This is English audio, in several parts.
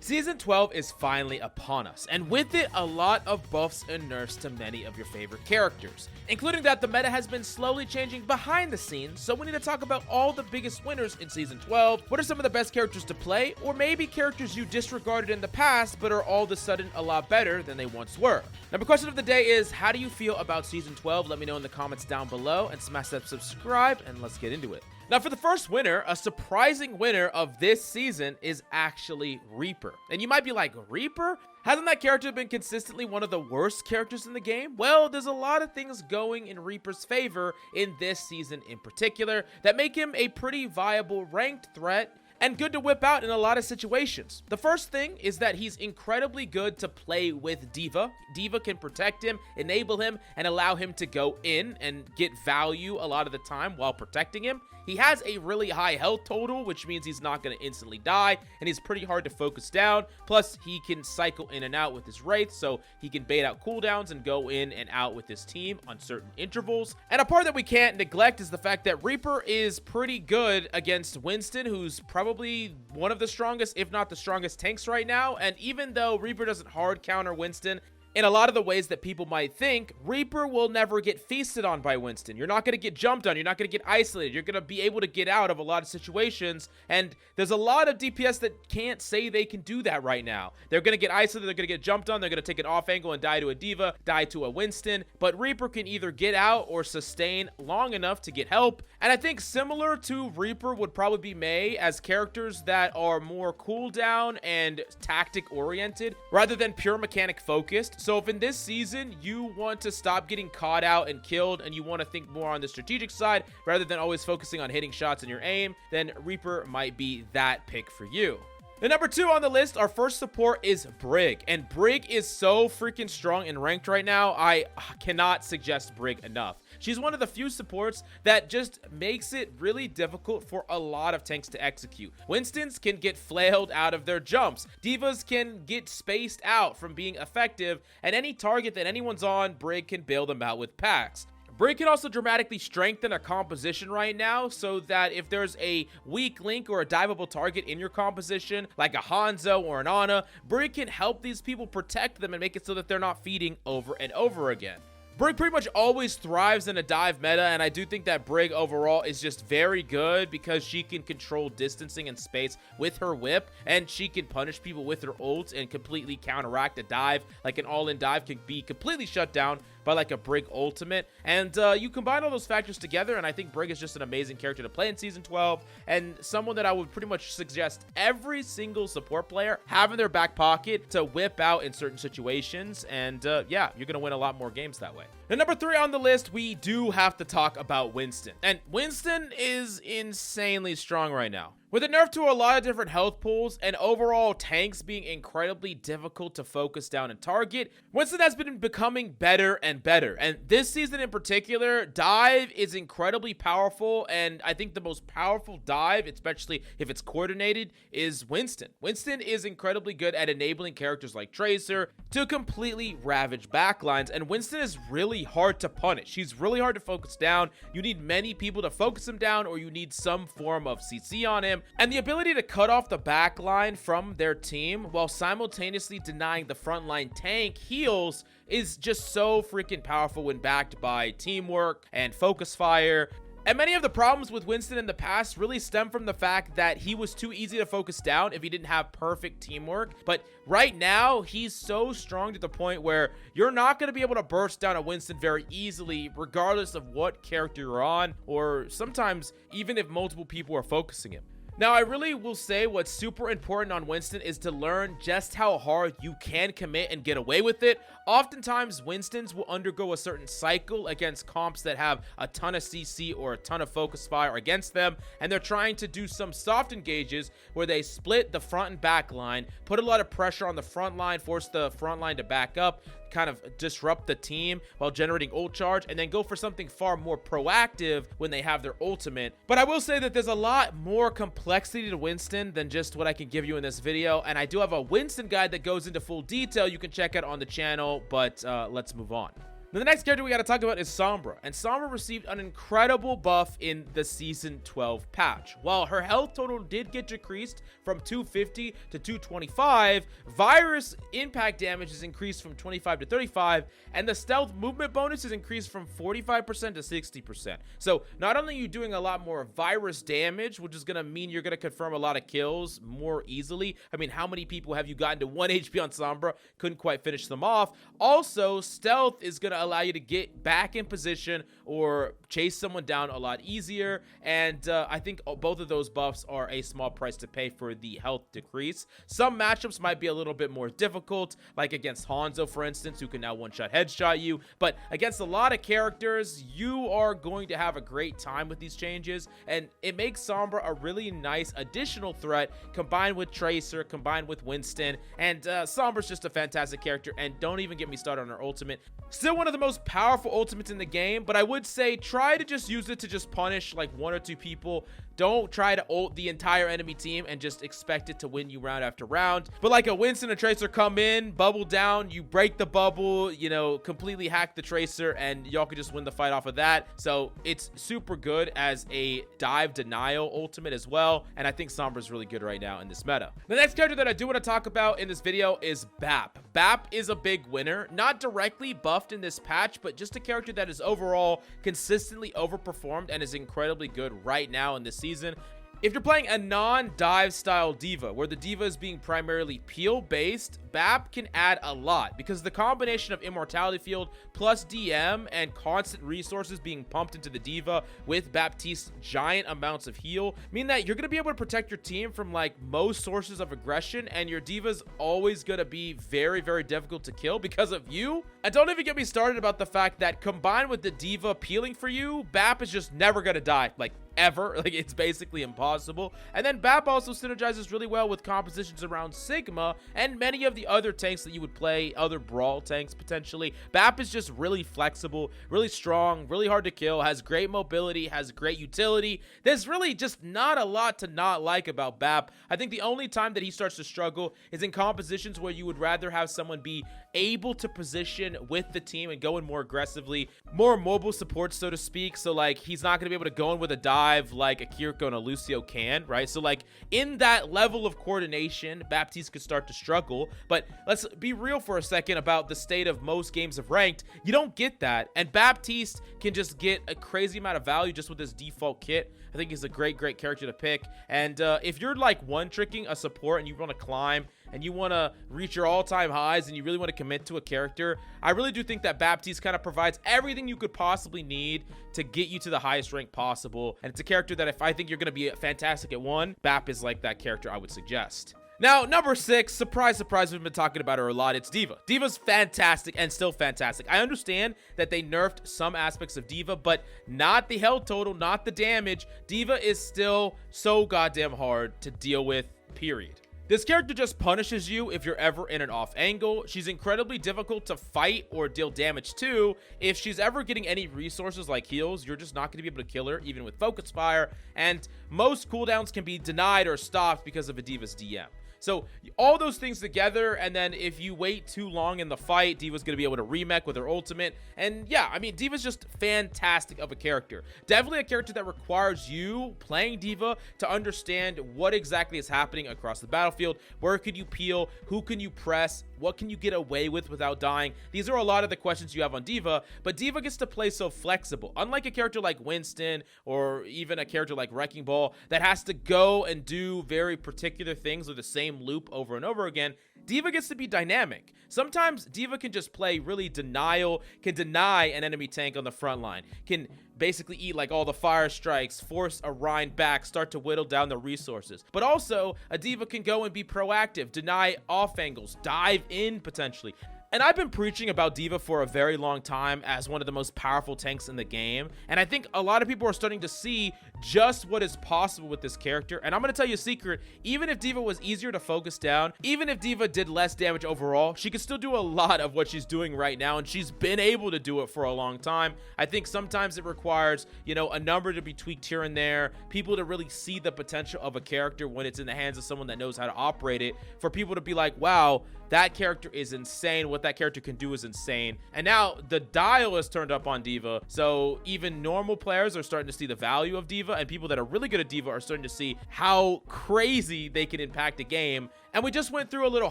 Season 12 is finally upon us, and with it, a lot of buffs and nerfs to many of your favorite characters, including that the meta has been slowly changing behind the scenes, so we need to talk about all the biggest winners in Season 12, what are some of the best characters to play, or maybe characters you disregarded in the past but are all of a sudden a lot better than they once were. Now, the question of the day is, how do you feel about Season 12? Let me know in the comments down below, and smash that subscribe, and let's get into it. Now, for the first winner, a surprising winner of this season is actually Reaper. And you might be like, Reaper? Hasn't that character been consistently one of the worst characters in the game? Well, there's a lot of things going in Reaper's favor in this season in particular that make him a pretty viable ranked threat and good to whip out in a lot of situations. The first thing is that he's incredibly good to play with D.Va. D.Va can protect him, enable him, and allow him to go in and get value a lot of the time while protecting him. He has a really high health total, which means he's not going to instantly die, and he's pretty hard to focus down. Plus, he can cycle in and out with his Wraith, so he can bait out cooldowns and go in and out with his team on certain intervals. And a part that we can't neglect is the fact that Reaper is pretty good against Winston, who's probably one of the strongest, if not the strongest tanks right now. And even though Reaper doesn't hard counter Winston in a lot of the ways that people might think, Reaper will never get feasted on by Winston. You're not going to get jumped on. You're not going to get isolated. You're going to be able to get out of a lot of situations. And there's a lot of DPS that can't say they can do that right now. They're going to get isolated. They're going to get jumped on. They're going to take an off angle and die to a D.Va, die to a Winston. But Reaper can either get out or sustain long enough to get help. And I think similar to Reaper would probably be Mei as characters that are more cooldown and tactic oriented rather than pure mechanic focused. So if in this season you want to stop getting caught out and killed and you want to think more on the strategic side rather than always focusing on hitting shots in your aim, then Reaper might be that pick for you. The number 2 on the list, our first support, is Brig. And Brig is so freaking strong and ranked right now, I cannot suggest Brig enough. She's one of the few supports that just makes it really difficult for a lot of tanks to execute. Winstons can get flailed out of their jumps. D.Vas can get spaced out from being effective, and any target that anyone's on, Brig can bail them out with packs. Brig can also dramatically strengthen a composition right now so that if there's a weak link or a diveable target in your composition, like a Hanzo or an Ana, Brig can help these people protect them and make it so that they're not feeding over and over again. Brig pretty much always thrives in a dive meta, and I do think that Brig overall is just very good because she can control distancing and space with her whip, and she can punish people with her ult and completely counteract a dive. Like an all-in dive can be completely shut down by like a Brig ultimate, and you combine all those factors together, and I think Brig is just an amazing character to play in Season 12, and someone that I would pretty much suggest every single support player have in their back pocket to whip out in certain situations, and yeah, you're gonna win a lot more games that way. And number 3 on the list, we do have to talk about Winston. And Winston is insanely strong right now. With a nerf to a lot of different health pools and overall tanks being incredibly difficult to focus down and target, Winston has been becoming better and better. And this season in particular, dive is incredibly powerful, and I think the most powerful dive, especially if it's coordinated, is Winston. Winston is incredibly good at enabling characters like Tracer to completely ravage backlines, and Winston is really hard to punish. He's really hard to focus down. You need many people to focus him down, or you need some form of CC on him. And the ability to cut off the back line from their team while simultaneously denying the frontline tank heals is just so freaking powerful when backed by teamwork and focus fire. And many of the problems with Winston in the past really stem from the fact that he was too easy to focus down if he didn't have perfect teamwork. But right now, he's so strong to the point where you're not going to be able to burst down a Winston very easily, regardless of what character you're on, or sometimes even if multiple people are focusing him. Now, I really will say what's super important on Winston is to learn just how hard you can commit and get away with it. Oftentimes, Winstons will undergo a certain cycle against comps that have a ton of CC or a ton of focus fire against them, and they're trying to do some soft engages where they split the front and back line, put a lot of pressure on the front line, force the front line to back up, kind of disrupt the team while generating ult charge, and then go for something far more proactive when they have their ultimate. But I will say that there's a lot more complexity to Winston than just what I can give you in this video, and I do have a Winston guide that goes into full detail you can check out on the channel, but let's move on. Now, the next character we got to talk about is Sombra, and Sombra received an incredible buff in the Season 12 patch. While her health total did get decreased from 250 to 225, virus impact damage is increased from 25 to 35, and the stealth movement bonus is increased from 45% to 60%. So not only are you doing a lot more virus damage, which is going to mean you're going to confirm a lot of kills more easily. I mean, how many people have you gotten to 1 HP on Sombra? Couldn't quite finish them off. Also, stealth is going to allow you to get back in position or chase someone down a lot easier, and I think both of those buffs are a small price to pay for the health decrease. Some matchups might be a little bit more difficult, like against Hanzo, for instance, who can now one-shot headshot you, but against a lot of characters, you are going to have a great time with these changes, and it makes Sombra a really nice additional threat, combined with Tracer, combined with Winston, and Sombra's just a fantastic character, and don't even get me started on her ultimate. Still one of the most powerful ultimates in the game, but I would say try to just use it to just punish like 1 or 2 people. Don't try to ult the entire enemy team and just expect it to win you round after round. But like a Winston and Tracer come in, bubble down, you break the bubble, you know, completely hack the Tracer, and y'all could just win the fight off of that. So it's super good as a dive denial ultimate as well, and I think Sombra's really good right now in this meta. The next character that I do want to talk about in this video is Bap. Bap is a big winner, not directly buffed in this patch, but just a character that is overall consistently overperformed and is incredibly good right now in this season. If you're playing a non-dive style diva, where the diva is being primarily peel based, Bap can add a lot, because the combination of immortality field plus DM and constant resources being pumped into the diva with Baptiste's giant amounts of heal mean that you're going to be able to protect your team from like most sources of aggression, and your diva's always going to be very, very difficult to kill because of you. And don't even get me started about the fact that combined with the diva peeling for you, Bap is just never going to die, like ever. Like, it's basically impossible. And then Bap also synergizes really well with compositions around Sigma and many of the other tanks that you would play, other brawl tanks potentially. Bap is just really flexible, really strong, really hard to kill, has great mobility, has great utility. There's really just not a lot to not like about Bap. I think the only time that he starts to struggle is in compositions where you would rather have someone be able to position with the team and go in more aggressively, more mobile support, so to speak. So like, he's not going to be able to go in with a dive like a Kiriko and a Lucio can, right? So like, in that level of coordination, Baptiste could start to struggle. But let's be real for a second about the state of most games of ranked. You don't get that, and Baptiste can just get a crazy amount of value just with his default kit. I think he's a great character to pick. And if you're like one-tricking a support and you want to climb and you want to reach your all-time highs and you really want to commit to a character, I really do think that Baptiste kind of provides everything you could possibly need to get you to the highest rank possible. And it's a character that if I think you're going to be fantastic at one, Bap is like that character I would suggest. Now, number 6, surprise, surprise, we've been talking about her a lot, it's Diva. Diva's fantastic and still fantastic. I understand that they nerfed some aspects of Diva, but not the health total, not the damage. Diva is still so goddamn hard to deal with, period. This character just punishes you if you're ever in an off angle. She's incredibly difficult to fight or deal damage to. If she's ever getting any resources like heals, you're just not going to be able to kill her, even with Focus Fire. And most cooldowns can be denied or stopped because of a Diva's DM. So all those things together, and then if you wait too long in the fight, Diva's going to be able to remech with her ultimate. And yeah, I mean, Diva's just fantastic of a character. Definitely a character that requires you playing Diva to understand what exactly is happening across the battlefield. Where could you peel? Who can you press? What can you get away with without dying? These are a lot of the questions you have on Diva, but Diva gets to play so flexible. Unlike a character like Winston or even a character like Wrecking Ball that has to go and do very particular things with the same loop over and over again, Diva gets to be dynamic. Sometimes Diva can just play really denial, can deny an enemy tank on the front line, can basically eat like all the fire strikes, force a Rhine back, start to whittle down the resources. But also, a Diva can go and be proactive, deny off angles, dive in potentially. And I've been preaching about Diva for a very long time as one of the most powerful tanks in the game. And I think a lot of people are starting to see just what is possible with this character. And I'm going to tell you a secret. Even if Diva was easier to focus down, even if Diva did less damage overall, she could still do a lot of what she's doing right now. And she's been able to do it for a long time. I think sometimes it requires, you know, a number to be tweaked here and there. People to really see the potential of a character when it's in the hands of someone that knows how to operate it. For people to be like, wow, That character is insane. What that character can do is insane. And now the dial is turned up on D.Va, so even normal players are starting to see the value of D.Va, and people that are really good at D.Va are starting to see how crazy they can impact a game. And we just went through a little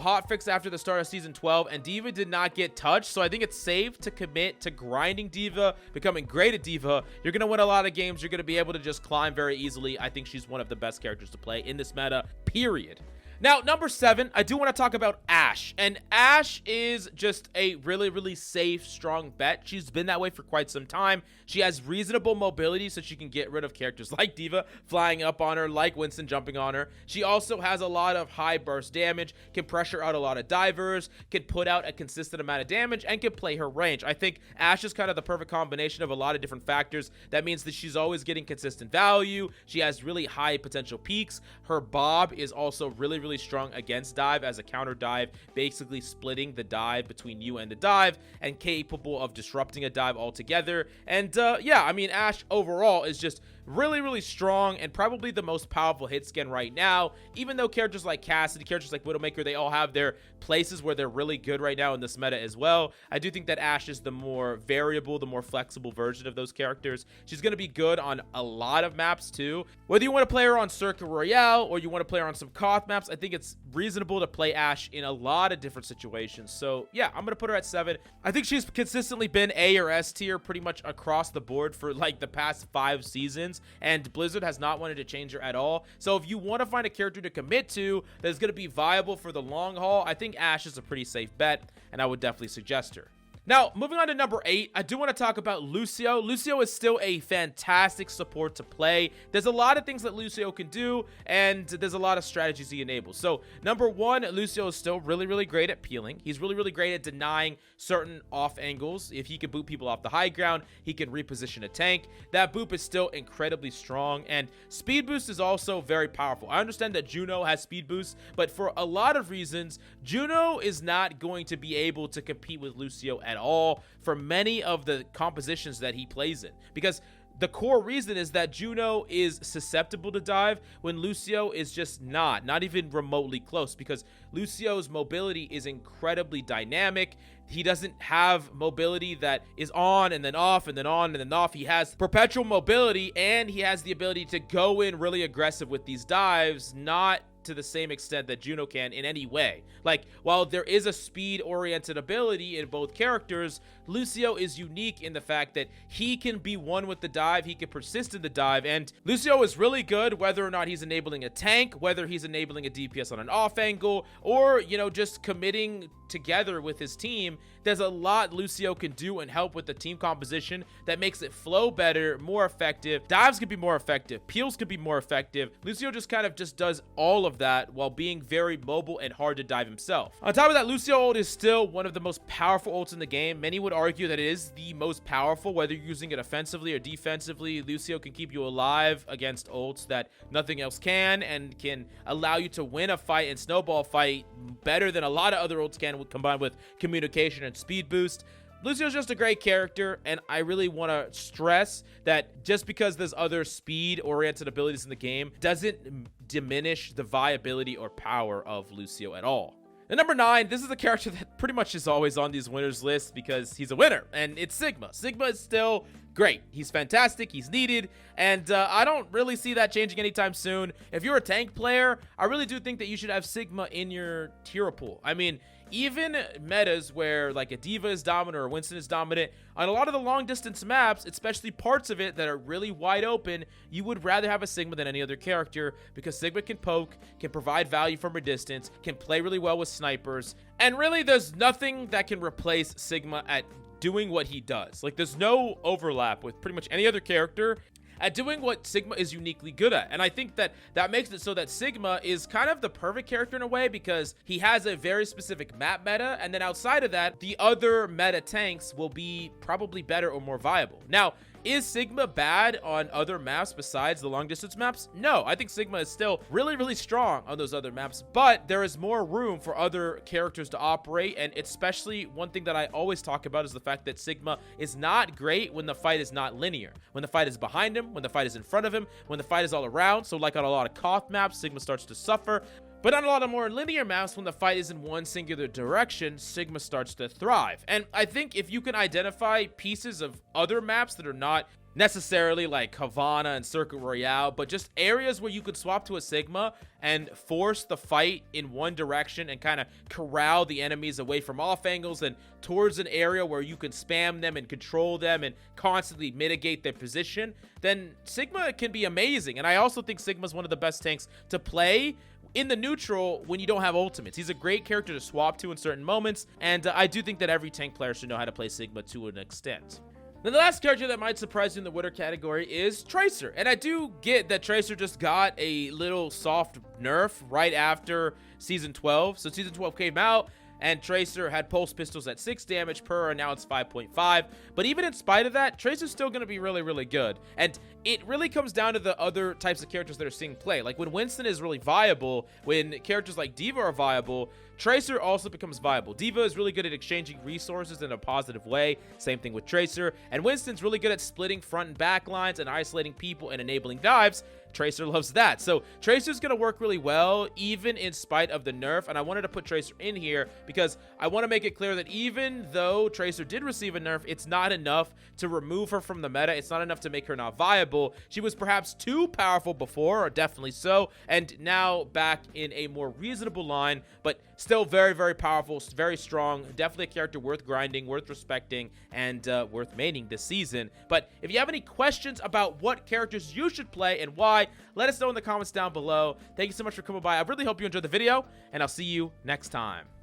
hotfix after the start of Season 12, and D.Va did not get touched, so I think it's safe to commit to grinding D.Va, becoming great at D.Va. You're going to win a lot of games. You're going to be able to just climb very easily. I think she's one of the best characters to play in this meta, period. Now, number 7, I do want to talk about Ashe. And Ashe is just a really, really safe, strong bet. She's been that way for quite some time. She has reasonable mobility, so she can get rid of characters like D.Va flying up on her, like Winston jumping on her. She also has a lot of high burst damage, can pressure out a lot of divers, can put out a consistent amount of damage, and can play her range. I think Ashe is kind of the perfect combination of a lot of different factors. That means that she's always getting consistent value. She has really high potential peaks. Her Bob is also really, really strong against dive as a counter dive, basically splitting the dive between you and the dive, and capable of disrupting a dive altogether. And yeah, I mean, Ashe overall is just really, really strong and probably the most powerful hit skin right now. Even though characters like Cassidy, characters like Widowmaker, they all have their places where they're really good right now in this meta as well. I do think that Ashe is the more variable, the more flexible version of those characters. She's going to be good on a lot of maps too. Whether you want to play her on Circuit Royale or you want to play her on some Koth maps, I think it's reasonable to play Ashe in a lot of different situations. So yeah, I'm going to put her at 7. I think she's consistently been A or S tier pretty much across the board for like the past 5 seasons. And Blizzard has not wanted to change her at all. So if you want to find a character to commit to that's going to be viable for the long haul, I think Ashe is a pretty safe bet, and I would definitely suggest her. Now, moving on to number 8, I do want to talk about Lucio. Lucio is still a fantastic support to play. There's a lot of things that Lucio can do, and there's a lot of strategies he enables. So, number 1, Lucio is still really, really great at peeling. He's really, really great at denying certain off angles. If he can boot people off the high ground, he can reposition a tank. That boop is still incredibly strong, and speed boost is also very powerful. I understand that Juno has speed boost, but for a lot of reasons, Juno is not going to be able to compete with Lucio at all for many of the compositions that he plays in, because the core reason is that Juno is susceptible to dive when Lucio is just not even remotely close, because Lucio's mobility is incredibly dynamic. He doesn't have mobility that is on and then off and then on and then off. He has perpetual mobility, and he has the ability to go in really aggressive with these dives, not to the same extent that Juno can in any way. Like, while there is a speed-oriented ability in both characters, Lucio is unique in the fact that he can be one with the dive, he can persist in the dive, and Lucio is really good whether or not he's enabling a tank, whether he's enabling a DPS on an off angle, or, you know, just committing together with his team. There's a lot Lucio can do and help with the team composition that makes it flow better, more effective. Dives could be more effective. Peels could be more effective. Lucio just kind of just does all of that while being very mobile and hard to dive himself. On top of that, Lucio ult is still one of the most powerful ults in the game. Many would argue that it is the most powerful, whether you're using it offensively or defensively. Lucio can keep you alive against ults that nothing else can, and can allow you to win a fight and snowball fight better than a lot of other ults can, combined with communication and speed boost. Lucio's just a great character, and I really want to stress that just because there's other speed-oriented abilities in the game doesn't diminish the viability or power of Lucio at all. And number 9, this is a character that pretty much is always on these winners lists because he's a winner, and it's Sigma. Sigma is still great. He's fantastic. He's needed, and I don't really see that changing anytime soon. If you're a tank player, I really do think that you should have Sigma in your tier pool. I mean, even metas where like a D.Va is dominant or Winston is dominant, on a lot of the long distance maps, especially parts of it that are really wide open, you would rather have a Sigma than any other character, because Sigma can poke, can provide value from a distance, can play really well with snipers, and really there's nothing that can replace Sigma at doing what he does. Like, there's no overlap with pretty much any other character at doing what Sigma is uniquely good at. And I think that that makes it so that Sigma is kind of the perfect character in a way, because he has a very specific map meta, and then outside of that, the other meta tanks will be probably better or more viable. Now, is Sigma bad on other maps besides the long distance maps? No, I think Sigma is still really, really strong on those other maps, but there is more room for other characters to operate. And especially one thing that I always talk about is the fact that Sigma is not great when the fight is not linear. When the fight is behind him, when the fight is in front of him, when the fight is all around. So like on a lot of Koth maps, Sigma starts to suffer. But on a lot of more linear maps, when the fight is in one singular direction, Sigma starts to thrive. And I think if you can identify pieces of other maps that are not necessarily like Havana and Circuit Royale, but just areas where you could swap to a Sigma and force the fight in one direction and kind of corral the enemies away from off angles and towards an area where you can spam them and control them and constantly mitigate their position, then Sigma can be amazing. And I also think Sigma's one of the best tanks to play in the neutral when you don't have ultimates. He's a great character to swap to in certain moments, and I do think that every tank player should know how to play Sigma to an extent. Then the last character that might surprise you in the winner category is Tracer. And I do get that Tracer just got a little soft nerf right after Season 12. So Season 12 came out, and Tracer had pulse pistols at 6 damage per, and now it's 5.5. But even in spite of that, Tracer's still going to be really, really good. And it really comes down to the other types of characters that are seeing play. Like when Winston is really viable, when characters like D.Va are viable, Tracer also becomes viable. D.Va is really good at exchanging resources in a positive way. Same thing with Tracer. And Winston's really good at splitting front and back lines and isolating people and enabling dives. Tracer loves that. So Tracer's going to work really well, even in spite of the nerf. And I wanted to put Tracer in here because I want to make it clear that even though Tracer did receive a nerf, it's not enough to remove her from the meta. It's not enough to make her not viable. She was perhaps too powerful before, or definitely so, and now back in a more reasonable line, but still very, very powerful, very strong, definitely a character worth grinding, worth respecting, and worth maining this season. But if you have any questions about what characters you should play and why, let us know in the comments down below. Thank you so much for coming by. I really hope you enjoyed the video, and I'll see you next time.